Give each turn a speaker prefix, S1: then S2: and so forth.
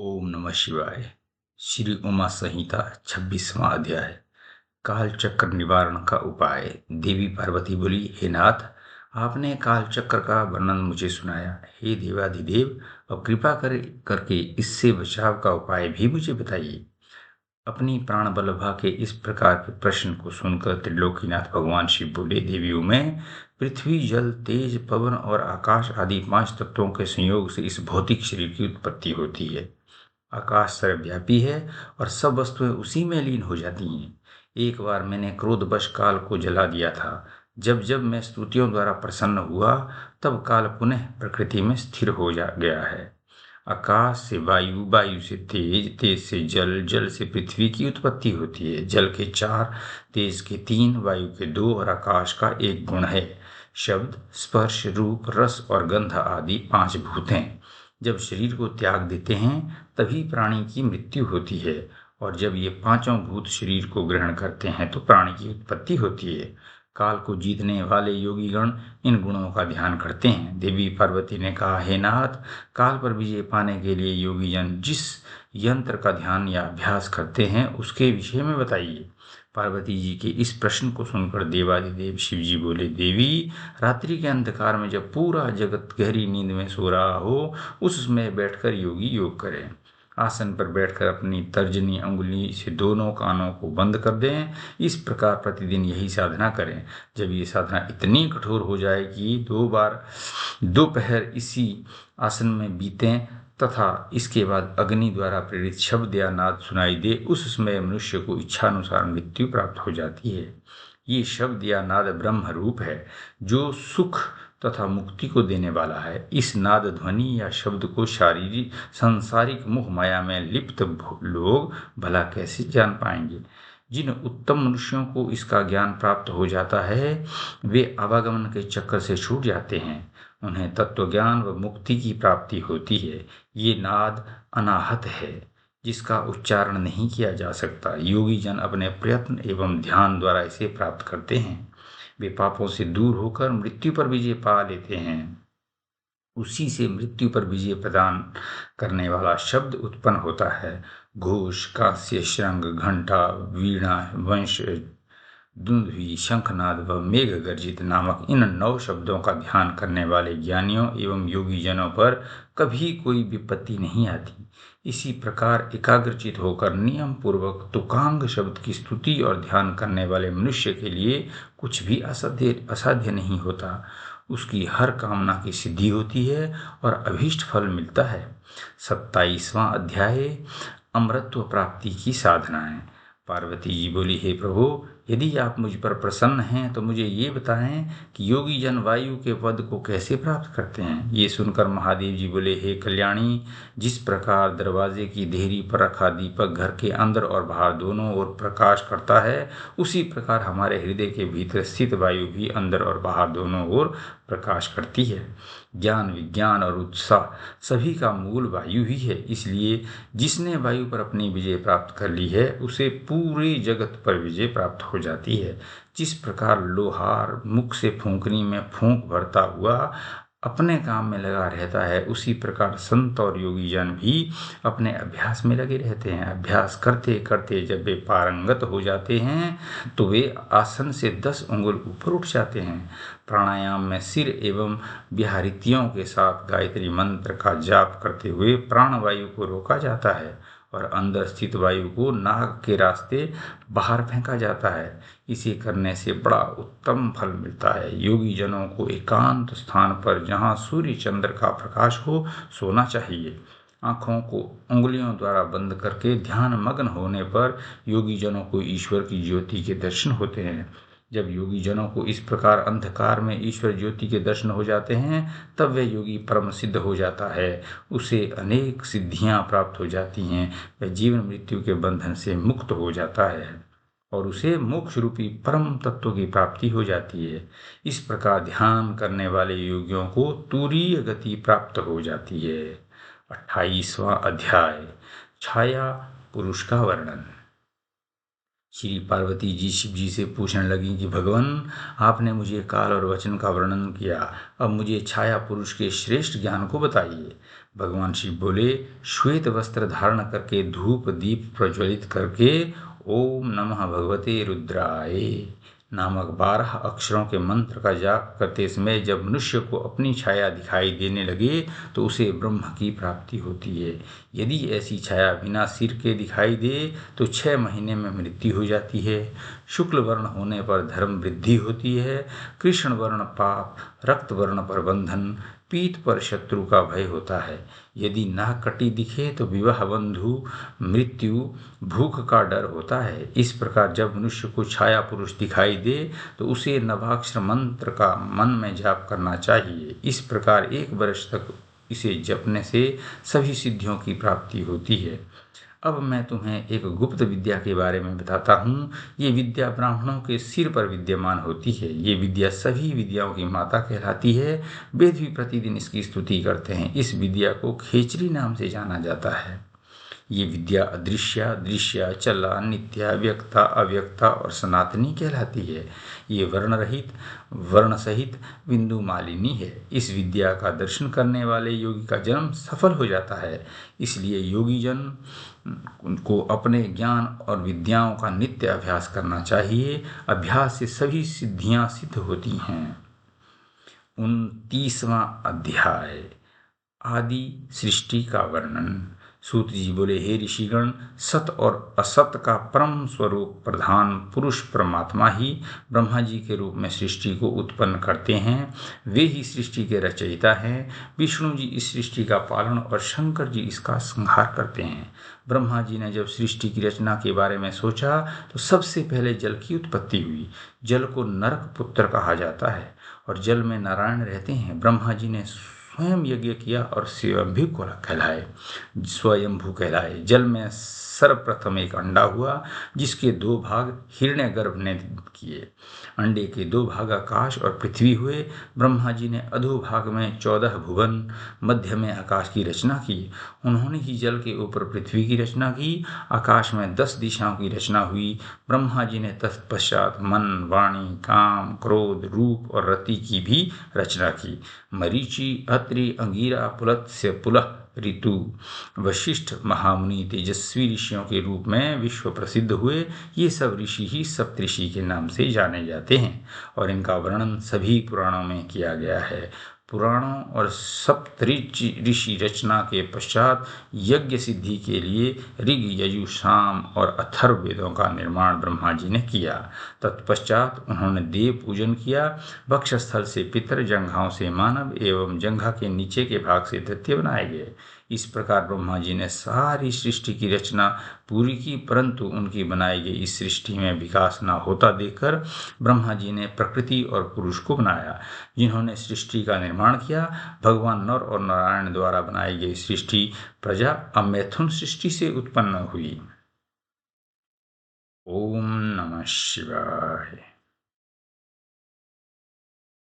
S1: ओम नमः शिवाय। श्री उमा संहिता 26वां अध्याय। काल चक्र निवारण का उपाय। देवी पार्वती बोली, हे नाथ, आपने काल चक्र का वर्णन मुझे सुनाया। हे देवाधिदेव, अब कृपा करके इससे बचाव का उपाय भी मुझे बताइए। अपनी प्राण बल्लभा के इस प्रकार के प्रश्न को सुनकर त्रिलोकीनाथ भगवान शिव बोले, देवियों में पृथ्वी, जल, तेज, पवन और आकाश आदि 5 तत्वों के संयोग से इस भौतिक शरीर की उत्पत्ति होती है। आकाश सर्वव्यापी है और सब वस्तुएं उसी में लीन हो जाती हैं। एक बार मैंने क्रोधवश काल को जला दिया था। जब जब मैं स्तुतियों द्वारा प्रसन्न हुआ, तब काल पुनः प्रकृति में स्थिर हो जा गया है। आकाश से वायु, वायु से तेज, तेज से जल, जल से पृथ्वी की उत्पत्ति होती है। जल के 4, तेज के 3, वायु के 2 और आकाश का 1 गुण है। शब्द, स्पर्श, रूप, रस और गंध आदि 5 भूत हैं। जब शरीर को त्याग देते हैं तभी प्राणी की मृत्यु होती है, और जब ये 5 भूत शरीर को ग्रहण करते हैं तो प्राणी की उत्पत्ति होती है। काल को जीतने वाले योगीगण इन गुणों का ध्यान करते हैं। देवी पार्वती ने कहा, हे नाथ, काल पर विजय पाने के लिए योगीजन जिस यंत्र का ध्यान या अभ्यास करते हैं उसके विषय में बताइए। पार्वती जी के इस प्रश्न को सुनकर देवादिदेव शिव जी बोले, देवी, रात्रि के अंधकार में जब पूरा जगत गहरी नींद में सो रहा हो, उस समय बैठकर योगी योग करें। आसन पर बैठकर अपनी तर्जनी अंगुली से दोनों कानों को बंद कर दें। इस प्रकार प्रतिदिन यही साधना करें। जब ये साधना इतनी कठोर हो जाए कि 2 बार दोपहर इसी आसन में बीतें तथा इसके बाद अग्नि द्वारा प्रेरित शब्द या नाद सुनाई दे, उस समय मनुष्य को इच्छानुसार मृत्यु प्राप्त हो जाती है। ये शब्द या नाद ब्रह्म रूप है, जो सुख तथा मुक्ति को देने वाला है। इस नाद ध्वनि या शब्द को शारीरिक सांसारिक मोह माया में लिप्त लोग भला कैसे जान पाएंगे। जिन उत्तम मनुष्यों को इसका ज्ञान प्राप्त हो जाता है, वे आवागमन के चक्कर से छूट जाते हैं। उन्हें तत्व ज्ञान व मुक्ति की प्राप्ति होती है। ये नाद अनाहत है, जिसका उच्चारण नहीं किया जा सकता। योगी जन अपने प्रयत्न एवं ध्यान द्वारा इसे प्राप्त करते हैं। वे पापों से दूर होकर मृत्यु पर विजय पा लेते हैं। उसी से मृत्यु पर विजय प्रदान करने वाला शब्द उत्पन्न होता है। घोष, कांस्य, शंख, घंटा, वीणा, वंश, दुंदुभि, शंखनाद व मेघ गर्जित नामक इन 9 शब्दों का ध्यान करने वाले ज्ञानियों एवं योगी जनों पर कभी कोई विपत्ति नहीं आती। इसी प्रकार एकाग्रचित होकर नियम पूर्वक तुकांग शब्द की स्तुति और ध्यान करने वाले मनुष्य के लिए कुछ भी असाध्य नहीं होता। उसकी हर कामना की सिद्धि होती है और अभीष्ट फल मिलता है। 27वां अध्याय, अमरत्व प्राप्ति की साधनाएं। पार्वती जी बोली, हे प्रभु, यदि आप मुझ पर प्रसन्न हैं तो मुझे ये बताएं कि योगी जन वायु के पद को कैसे प्राप्त करते हैं। ये सुनकर महादेव जी बोले, हे कल्याणी, जिस प्रकार दरवाजे की देहरी पर रखा दीपक घर के अंदर और बाहर दोनों ओर प्रकाश करता है, उसी प्रकार हमारे हृदय के भीतर स्थित वायु भी अंदर और बाहर दोनों ओर प्रकाश करती है। ज्ञान, विज्ञान और उत्साह सभी का मूल वायु ही है। इसलिए जिसने वायु पर अपनी विजय प्राप्त कर ली है, उसे पूरे जगत पर विजय प्राप्त हो जाती है। जिस प्रकार लोहार मुख से फूंकनी में फूंक भरता हुआ अपने काम में लगा रहता है, उसी प्रकार संत और योगी जन भी अपने अभ्यास में लगे रहते हैं। अभ्यास करते करते जब वे पारंगत हो जाते हैं तो वे आसन से 10 अंगुल ऊपर उठ जाते हैं। प्राणायाम में सिर एवं व्याहृतियों के साथ गायत्री मंत्र का जाप करते हुए प्राणवायु को रोका जाता है और अंदर स्थित वायु को नाक के रास्ते बाहर फेंका जाता है। इसे करने से बड़ा उत्तम फल मिलता है। योगी जनों को एकांत स्थान पर, जहाँ सूर्य चंद्र का प्रकाश हो, सोना चाहिए। आँखों को उंगलियों द्वारा बंद करके ध्यान मग्न होने पर योगी जनों को ईश्वर की ज्योति के दर्शन होते हैं। जब योगी जनों को इस प्रकार अंधकार में ईश्वर ज्योति के दर्शन हो जाते हैं, तब वह योगी परम सिद्ध हो जाता है। उसे अनेक सिद्धियां प्राप्त हो जाती हैं। वह जीवन मृत्यु के बंधन से मुक्त हो जाता है और उसे मोक्ष रूपी परम तत्व की प्राप्ति हो जाती है। इस प्रकार ध्यान करने वाले योगियों को तुरीय गति प्राप्त हो जाती है। 28वां अध्याय, छाया पुरुष का वर्णन। श्री पार्वती जी शिव जी से पूछने लगी कि भगवान, आपने मुझे काल और वचन का वर्णन किया, अब मुझे छाया पुरुष के श्रेष्ठ ज्ञान को बताइए। भगवान शिव बोले, श्वेत वस्त्र धारण करके धूप दीप प्रज्वलित करके ओम नमः भगवते रुद्राय नामक 12 अक्षरों के मंत्र का जाप करते समय जब मनुष्य को अपनी छाया दिखाई देने लगे तो उसे ब्रह्म की प्राप्ति होती है। यदि ऐसी छाया बिना सिर के दिखाई दे तो 6 महीने में मृत्यु हो जाती है। शुक्ल वर्ण होने पर धर्म वृद्धि होती है, कृष्ण वर्ण पाप, रक्त वर्ण पर बंधन, पीठ पर शत्रु का भय होता है। यदि नाक कटी दिखे तो विवाह, बंधु, मृत्यु, भूख का डर होता है। इस प्रकार जब मनुष्य को छाया पुरुष दिखाई दे तो उसे नवाक्षर मंत्र का मन में जाप करना चाहिए। इस प्रकार 1 वर्ष तक इसे जपने से सभी सिद्धियों की प्राप्ति होती है। अब मैं तुम्हें एक गुप्त विद्या के बारे में बताता हूँ। ये विद्या ब्राह्मणों के सिर पर विद्यमान होती है। ये विद्या सभी विद्याओं की माता कहलाती है। वेद भी प्रतिदिन इसकी स्तुति करते हैं। इस विद्या को खेचरी नाम से जाना जाता है। ये विद्या अदृश्य, दृश्य, चला, नित्या, व्यक्ता, अव्यक्ता और सनातनी कहलाती है। ये वर्ण रहित, वर्ण सहित बिंदु मालिनी है। इस विद्या का दर्शन करने वाले योगी का जन्म सफल हो जाता है। इसलिए योगी जन को अपने ज्ञान और विद्याओं का नित्य अभ्यास करना चाहिए। अभ्यास से सभी सिद्धियां सिद्ध होती हैं। 29वां अध्याय, आदि सृष्टि का वर्णन। सूत जी बोले, हे ऋषिगण, सत और असत का परम स्वरूप प्रधान पुरुष परमात्मा ही ब्रह्मा जी के रूप में सृष्टि को उत्पन्न करते हैं। वे ही सृष्टि के रचयिता हैं। विष्णु जी इस सृष्टि का पालन और शंकर जी इसका संहार करते हैं। ब्रह्मा जी ने जब सृष्टि की रचना के बारे में सोचा तो सबसे पहले जल की उत्पत्ति हुई। जल को नरक पुत्र कहा जाता है और जल में नारायण रहते हैं। ब्रह्मा जी ने स्वयं यज्ञ किया और स्वयंभू को कहलाए, स्वयंभू कहलाए। जल में सर्वप्रथम एक अंडा हुआ जिसके 2 भाग हिरण्यगर्भ ने किए। अंडे के 2 भाग आकाश और पृथ्वी हुए। ब्रह्मा जी ने अधोभाग में 14 भुवन, मध्य में आकाश की रचना की। उन्होंने ही जल के ऊपर पृथ्वी की रचना की। आकाश में 10 दिशाओं की रचना हुई। ब्रह्मा जी ने तत्पश्चात मन, वाणी, काम, क्रोध, रूप और रति की भी रचना की। मरीचि, अत्रि, अंगिरा, पुलत्स्य, पुलह, ऋतु, वशिष्ठ, महामुनि, तेजस्वी ऋषियों के रूप में विश्व प्रसिद्ध हुए। ये सब ऋषि ही सप्तऋषि के नाम से जाने जाते हैं और इनका वर्णन सभी पुराणों में किया गया है। पुराणों और सप्तऋषि रचना के पश्चात यज्ञ सिद्धि के लिए ऋग, यजु, साम और अथर्व वेदों का निर्माण ब्रह्मा जी ने किया। तत्पश्चात उन्होंने देव पूजन किया। वक्षस्थल से पितर, जंघाओं से मानव एवं जंघा के नीचे के भाग से दैत्य बनाए गए। इस प्रकार ब्रह्मा जी ने सारी सृष्टि की रचना पूरी की, परंतु उनकी बनाई गई इस सृष्टि में विकास न होता देखकर ब्रह्मा जी ने प्रकृति और पुरुष को बनाया, जिन्होंने सृष्टि का निर्माण किया। भगवान नर और नारायण द्वारा बनाई गई सृष्टि प्रजा अमैथुन सृष्टि से उत्पन्न हुई। ओम नमः शिवाय।